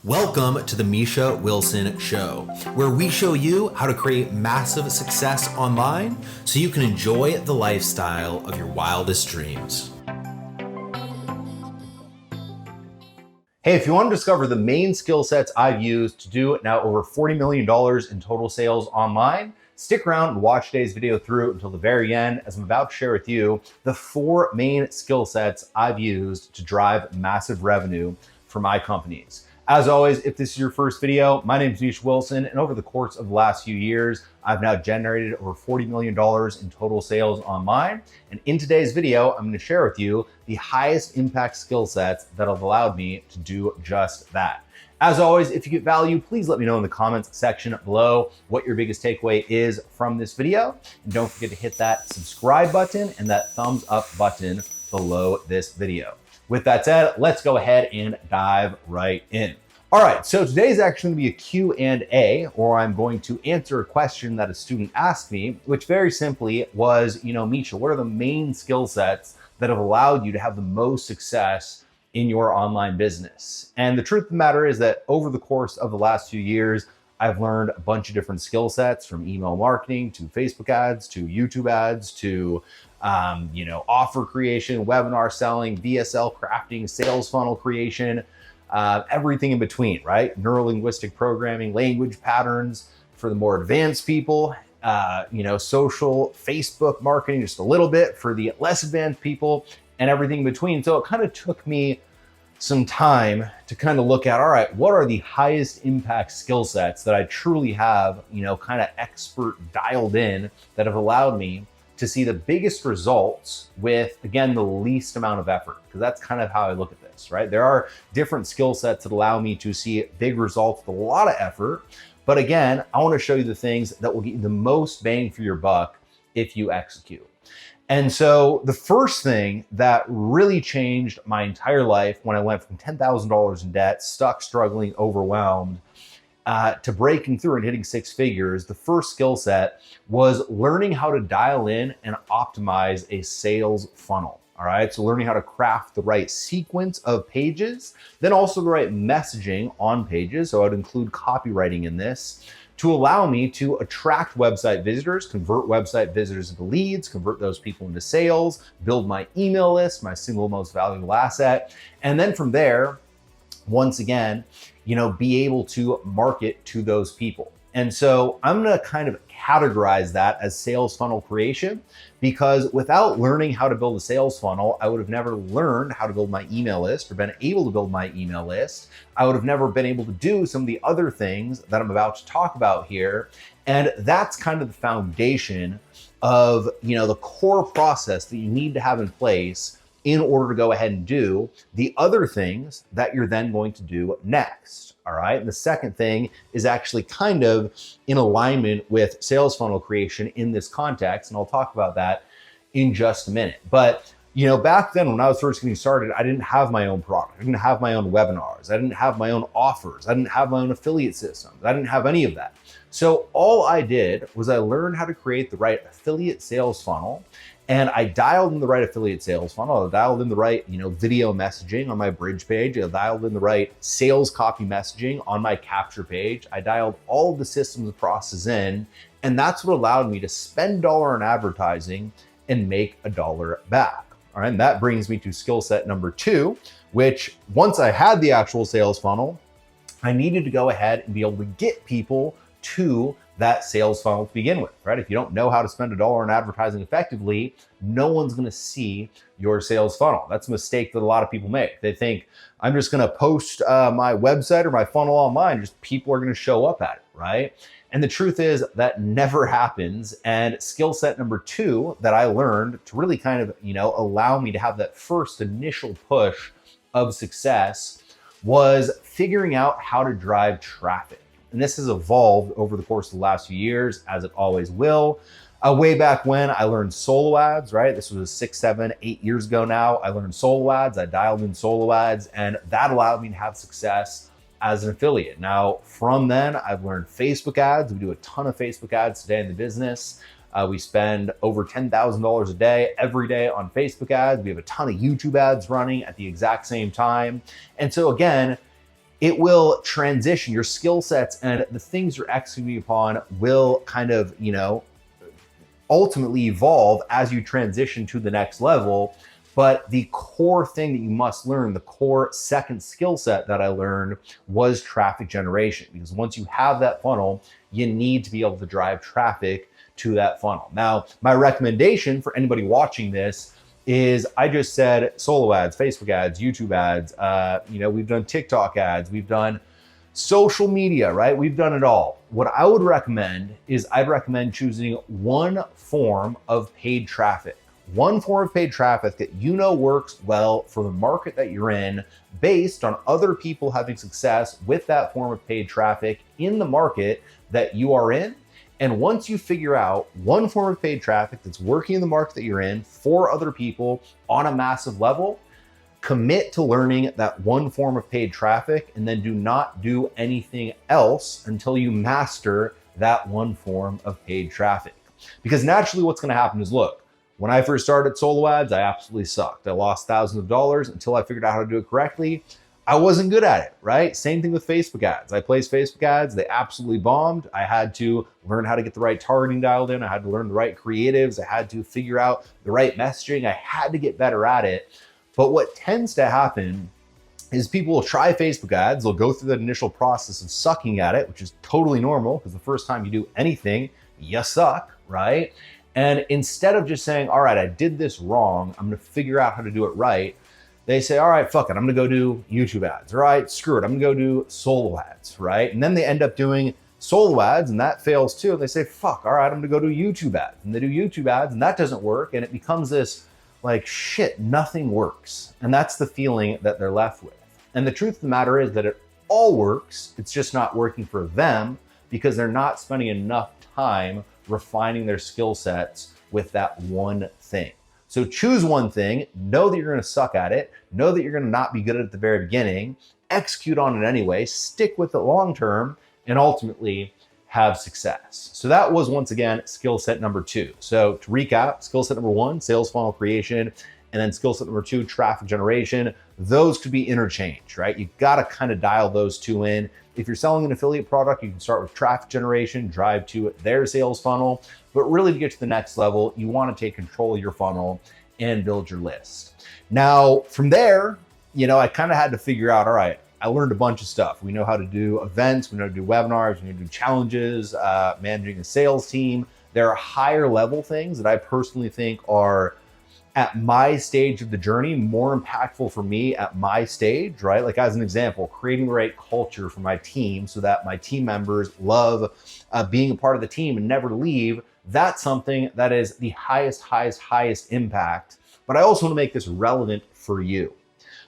Welcome to the Misha Wilson Show, where we show you how to create massive success online so you can enjoy the lifestyle of your wildest dreams. Hey, if you want to discover the main skill sets I've used to do now over $40 million in total sales online, stick around and watch today's video through until the very end, as I'm about to share with you the 4 main skill sets I've used to drive massive revenue for my companies. As always, if this is your first video, my name is Misha Wilson, and over the course of the last few years, I've now generated over $40 million in total sales online. And in today's video, I'm going to share with you the highest impact skill sets that have allowed me to do just that. As always, if you get value, please let me know in the comments section below what your biggest takeaway is from this video. And don't forget to hit that subscribe button and that thumbs up button below this video. With that said, let's go ahead and dive right in. All right, so today's actually gonna be a Q&A, or I'm going to answer a question that a student asked me, which very simply was, Misha, what are the main skill sets that have allowed you to have the most success in your online business? And the truth of the matter is that over the course of the last few years, I've learned a bunch of different skill sets, from email marketing to Facebook ads to YouTube ads to offer creation, webinar selling, VSL crafting, sales funnel creation, everything in between, right? Neuro-linguistic programming, language patterns for the more advanced people, social, Facebook marketing, just a little bit for the less advanced people, and everything in between. So it kind of took me some time to kind of look at, all right, what are the highest impact skill sets that I truly have, kind of expert dialed in, that have allowed me to see the biggest results with, again, the least amount of effort, because that's kind of how I look at this, right? There are different skill sets that allow me to see big results with a lot of effort. But again, I want to show you the things that will get you the most bang for your buck if you execute. And so the first thing that really changed my entire life when I went from $10,000 in debt, stuck, struggling, overwhelmed, to breaking through and hitting 6 figures, the first skill set was learning how to dial in and optimize a sales funnel. All right, so learning how to craft the right sequence of pages, then also the right messaging on pages. So I'd include copywriting in this to allow me to attract website visitors, convert website visitors into leads, convert those people into sales, build my email list, my single most valuable asset. And then from there, once again, be able to market to those people. And so I'm going to kind of categorize that as sales funnel creation, because without learning how to build a sales funnel, I would have never learned how to build my email list or been able to build my email list. I would have never been able to do some of the other things that I'm about to talk about here. And that's kind of the foundation of, the core process that you need to have in place in order to go ahead and do the other things that you're then going to do next. All right. And the second thing is actually kind of in alignment with sales funnel creation in this context. And I'll talk about that in just a minute. But, back then when I was first getting started, I didn't have my own product. I didn't have my own webinars. I didn't have my own offers. I didn't have my own affiliate systems. I didn't have any of that. So all I did was I learned how to create the right affiliate sales funnel. And I dialed in the right affiliate sales funnel. I dialed in the right, video messaging on my bridge page. I dialed in the right sales copy messaging on my capture page. I dialed all of the systems and processes in, and that's what allowed me to spend $1 on advertising and make $1 back. All right, and that brings me to skill set number 2, which once I had the actual sales funnel, I needed to go ahead and be able to get people to that sales funnel to begin with, right? If you don't know how to spend $1 on advertising effectively, no one's going to see your sales funnel. That's a mistake that a lot of people make. They think, I'm just going to post my website or my funnel online, just people are going to show up at it, right? And the truth is that never happens. And skill set number 2 that I learned to really kind of, allow me to have that first initial push of success was figuring out how to drive traffic. And this has evolved over the course of the last few years, as it always will. Way back when I learned solo ads, right? This was 6, 7, 8 years ago now. I learned solo ads. I dialed in solo ads, and that allowed me to have success as an affiliate. Now, from then, I've learned Facebook ads. We do a ton of Facebook ads today in the business. We spend over $10,000 a day, every day on Facebook ads. We have a ton of YouTube ads running at the exact same time. And so again, it will transition your skill sets, and the things you're executing upon will kind of, ultimately evolve as you transition to the next level. But the core thing that you must learn, the core second skill set that I learned, was traffic generation. Because once you have that funnel, you need to be able to drive traffic to that funnel. Now, my recommendation for anybody watching this is, I just said solo ads, Facebook ads, YouTube ads, we've done TikTok ads, we've done social media, right? We've done it all. What I would recommend is, I'd recommend choosing one form of paid traffic. One form of paid traffic that works well for the market that you're in, based on other people having success with that form of paid traffic in the market that you are in. And once you figure out one form of paid traffic that's working in the market that you're in for other people on a massive level, commit to learning that one form of paid traffic, and then do not do anything else until you master that one form of paid traffic. Because naturally what's going to happen is, look, when I first started solo ads, I absolutely sucked. I lost thousands of dollars until I figured out how to do it correctly. I wasn't good at it, right? Same thing with Facebook ads. I placed Facebook ads, they absolutely bombed. I had to learn how to get the right targeting dialed in. I had to learn the right creatives. I had to figure out the right messaging. I had to get better at it. But what tends to happen is, people will try Facebook ads. They'll go through that initial process of sucking at it, which is totally normal, because the first time you do anything, you suck, right? And instead of just saying, all right, I did this wrong, I'm going to figure out how to do it right, they say, all right, fuck it, I'm going to go do YouTube ads. All right, screw it, I'm going to go do solo ads, right? And then they end up doing solo ads, and that fails too. And they say, fuck, all right, I'm going to go do YouTube ads. And they do YouTube ads, and that doesn't work. And it becomes this, like, shit, nothing works. And that's the feeling that they're left with. And the truth of the matter is that it all works. It's just not working for them, because they're not spending enough time refining their skill sets with that one thing. So choose one thing, know that you're going to suck at it, know that you're going to not be good at it at the very beginning, execute on it anyway, stick with it long term, and ultimately have success. So that was, once again, skill set number 2. So to recap, skill set number 1, sales funnel creation, and then skill set number 2, traffic generation. Those could be interchanged, right? You got to kind of dial those two in. If you're selling an affiliate product, you can start with traffic generation, drive to their sales funnel. But really, to get to the next level, you want to take control of your funnel and build your list. Now, from there, I kind of had to figure out, all right, I learned a bunch of stuff. We know how to do events, we know how to do webinars, we know how to do challenges, managing a sales team. There are higher level things that I personally think are, at my stage of the journey, more impactful for me at my stage, right? Like, as an example, creating the right culture for my team so that my team members love being a part of the team and never leave. That's something that is the highest impact. But I also want to make this relevant for you.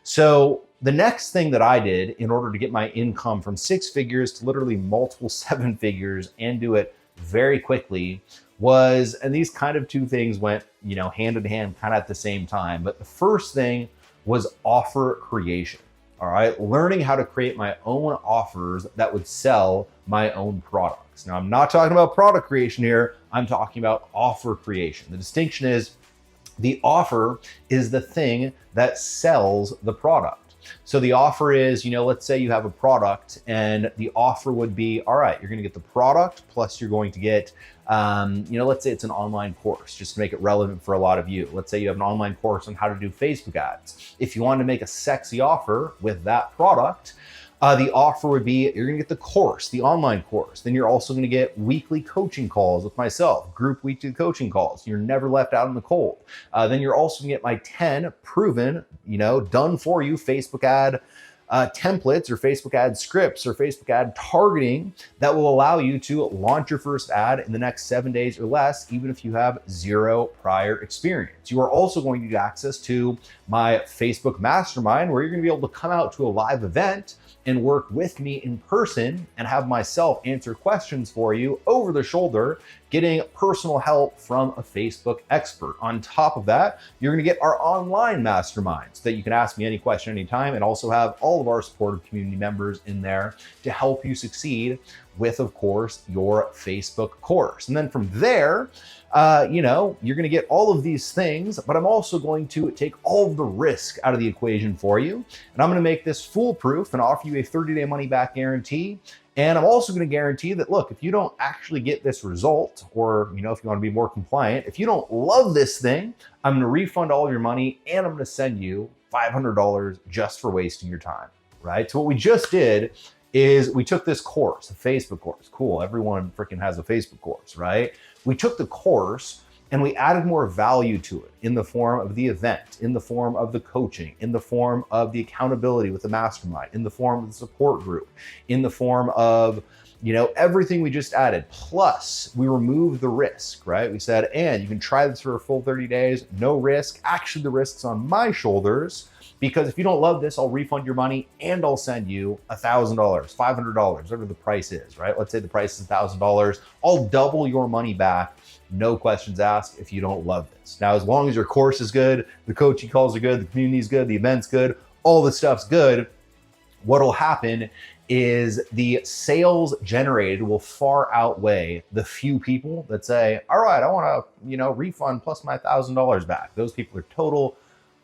So the next thing that I did in order to get my income from 6 figures to literally multiple 7 figures, and do it very quickly, was, and these kind of two things went, hand in hand, kind of at the same time. But the first thing was offer creation. All right, learning how to create my own offers that would sell my own products. Now, I'm not talking about product creation here. I'm talking about offer creation. The distinction is, the offer is the thing that sells the product. So the offer is, let's say you have a product, and the offer would be, all right, you're going to get the product, plus you're going to get, let's say it's an online course, just to make it relevant for a lot of you. Let's say you have an online course on how to do Facebook ads. If you want to make a sexy offer with that product, the offer would be, you're going to get the course, the online course. Then you're also going to get weekly coaching calls with myself, group weekly coaching calls. You're never left out in the cold. Then you're also going to get my 10 proven, done for you Facebook ad templates, or Facebook ad scripts, or Facebook ad targeting that will allow you to launch your first ad in the next 7 days or less, even if you have 0 prior experience. You are also going to get access to my Facebook mastermind, where you're going to be able to come out to a live event and work with me in person, and have myself answer questions for you over the shoulder, getting personal help from a Facebook expert. On top of that, you're gonna get our online masterminds that you can ask me any question anytime, and also have all of our supportive community members in there to help you succeed with, of course, your Facebook course. And then from there, you're going to get all of these things, but I'm also going to take all of the risk out of the equation for you. And I'm going to make this foolproof and offer you a 30-day money-back guarantee. And I'm also going to guarantee that, look, if you don't actually get this result, or, if you want to be more compliant, if you don't love this thing, I'm going to refund all of your money, and I'm going to send you $500 just for wasting your time, right? So what we just did is we took this course, a Facebook course. Cool, everyone freaking has a Facebook course, right? We took the course and we added more value to it in the form of the event, in the form of the coaching, in the form of the accountability with the mastermind, in the form of the support group, in the form of, everything we just added. Plus, we removed the risk, right? We said, and you can try this for a full 30 days, no risk. Actually, the risk's on my shoulders, because if you don't love this, I'll refund your money and I'll send you $1,000, $500, whatever the price is, right? Let's say the price is $1,000. I'll double your money back, no questions asked, if you don't love this. Now, as long as your course is good, the coaching calls are good, the community is good, the event's good, all the stuff's good, what'll happen is the sales generated will far outweigh the few people that say, all right, I want to, refund plus my $1,000 back. Those people are total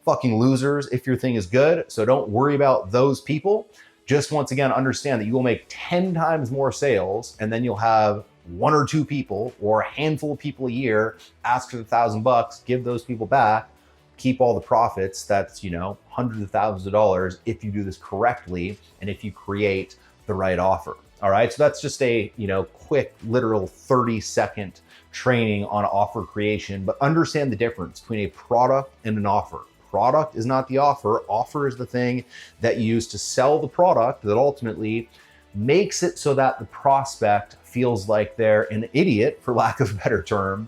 fucking losers if your thing is good. So don't worry about those people. Just once again, understand that you will make 10 times more sales, and then you'll have one or two people or a handful of people a year ask for $1,000, give those people back, keep all the profits. That's, hundreds of thousands of dollars if you do this correctly and if you create the right offer. All right. So that's just a, quick, literal 30-second training on offer creation, but understand the difference between a product and an offer. Product is not the offer. Offer is the thing that you use to sell the product that ultimately makes it so that the prospect feels like they're an idiot, for lack of a better term,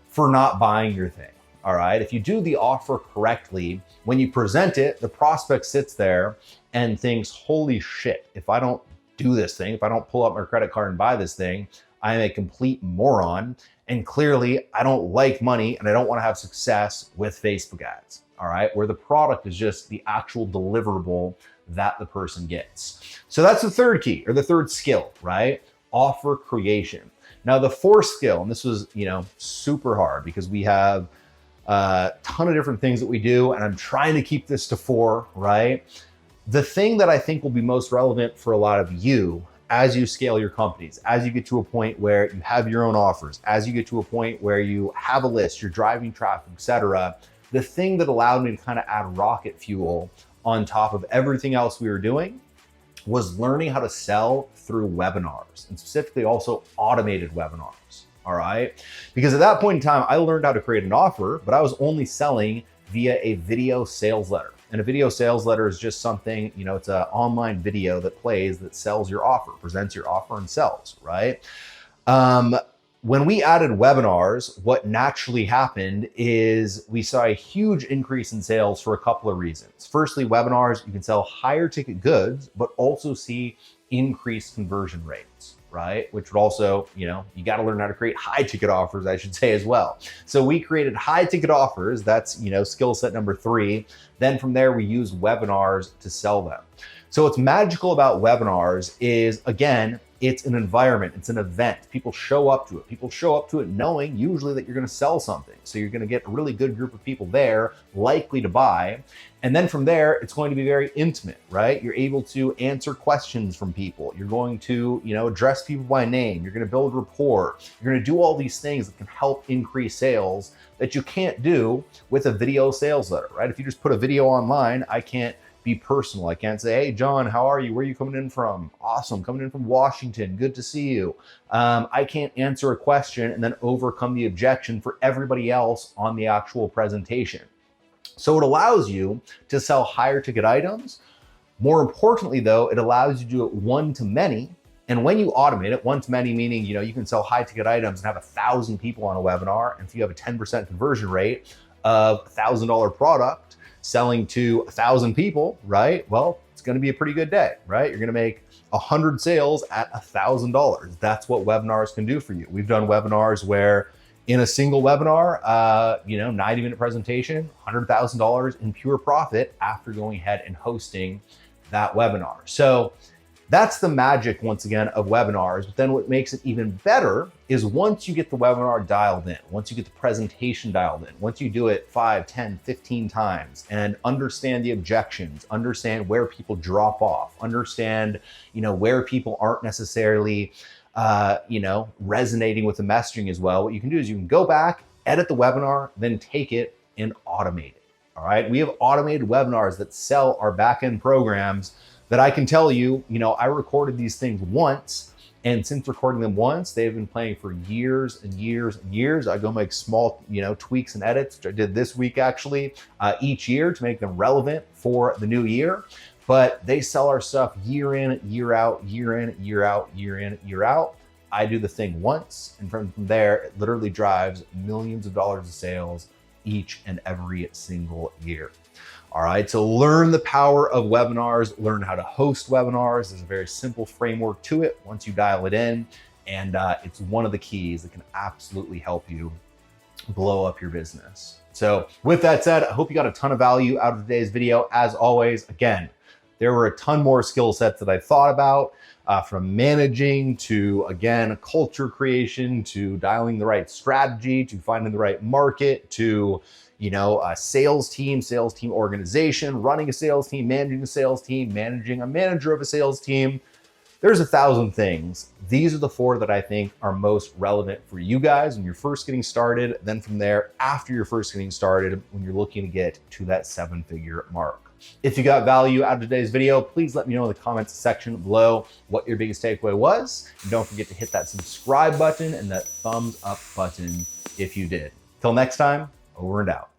for not buying your thing. All right. If you do the offer correctly, when you present it, the prospect sits there and thinks, holy shit, if I don't do this thing, if I don't pull up my credit card and buy this thing, I am a complete moron. And clearly I don't like money and I don't want to have success with Facebook ads. All right. Where the product is just the actual deliverable that the person gets. So that's the third key, or the third skill, right? Offer creation. Now the fourth skill, and this was, super hard because we have a ton of different things that we do, and I'm trying to keep this to 4, right? The thing that I think will be most relevant for a lot of you as you scale your companies, as you get to a point where you have your own offers, as you get to a point where you have a list, you're driving traffic, etc. The thing that allowed me to kind of add rocket fuel on top of everything else we were doing was learning how to sell through webinars, and specifically also automated webinars. All right. Because at that point in time, I learned how to create an offer, but I was only selling via a video sales letter. And a video sales letter is just something, it's an online video that plays that sells your offer, presents your offer and sells, right? When we added webinars, what naturally happened is we saw a huge increase in sales for a couple of reasons. Firstly, webinars, you can sell higher ticket goods, but also see increased conversion rates, right? Which would also, you got to learn how to create high ticket offers, I should say, as well. So we created high ticket offers. That's, skill set number 3. Then from there, we use webinars to sell them. So what's magical about webinars is, again, it's an environment, it's an event. People show up to it. People show up to it knowing usually that you're going to sell something. So you're going to get a really good group of people there, likely to buy. And then from there, it's going to be very intimate, right? You're able to answer questions from people. You're going to, address people by name. You're going to build rapport. You're going to do all these things that can help increase sales that you can't do with a video sales letter, right? If you just put a video online, I can't be personal. I can't say, hey, John, how are you? Where are you coming in from? Awesome. Coming in from Washington. Good to see you. I can't answer a question and then overcome the objection for everybody else on the actual presentation. So it allows you to sell higher ticket items. More importantly, though, it allows you to do it one-to-many. And when you automate it, one-to-many meaning, you can sell high ticket items and have 1,000 people on a webinar. And if you have a 10% conversion rate of $1,000 product, selling to 1,000 people, right? Well, it's going to be a pretty good day, right? You're going to make 100 sales at $1,000. That's what webinars can do for you. We've done webinars where in a single webinar, 90-minute presentation, $100,000 in pure profit after going ahead and hosting that webinar. So that's the magic, once again, of webinars. But then what makes it even better is once you get the webinar dialed in, once you get the presentation dialed in, once you do it 5, 10, 15 times and understand the objections, understand where people drop off, understand, where people aren't necessarily, resonating with the messaging as well. What you can do is you can go back, edit the webinar, then take it and automate it. All right. We have automated webinars that sell our backend programs that I can tell you, I recorded these things once, and since recording them once, they've been playing for years and years and years. I go make small, tweaks and edits, which I did this week actually, each year to make them relevant for the new year. But they sell our stuff year in, year out, year in, year out, year in, year out. I do the thing once, and from there, it literally drives millions of dollars of sales each and every single year. All right, so learn the power of webinars, learn how to host webinars. There's a very simple framework to it once you dial it in, and it's one of the keys that can absolutely help you blow up your business. So with that said, I hope you got a ton of value out of today's video. As always, again, there were a ton more skill sets that I thought about, from managing to, again, culture creation, to dialing the right strategy, to finding the right market, to a sales team organization, running a sales team, managing a sales team, managing a manager of a sales team. There's 1,000 things. These are the 4 that I think are most relevant for you guys when you're first getting started. Then from there, after you're first getting started, when you're looking to get to that 7-figure mark. If you got value out of today's video, please let me know in the comments section below what your biggest takeaway was. And don't forget to hit that subscribe button and that thumbs up button if you did. Till next time, over and out.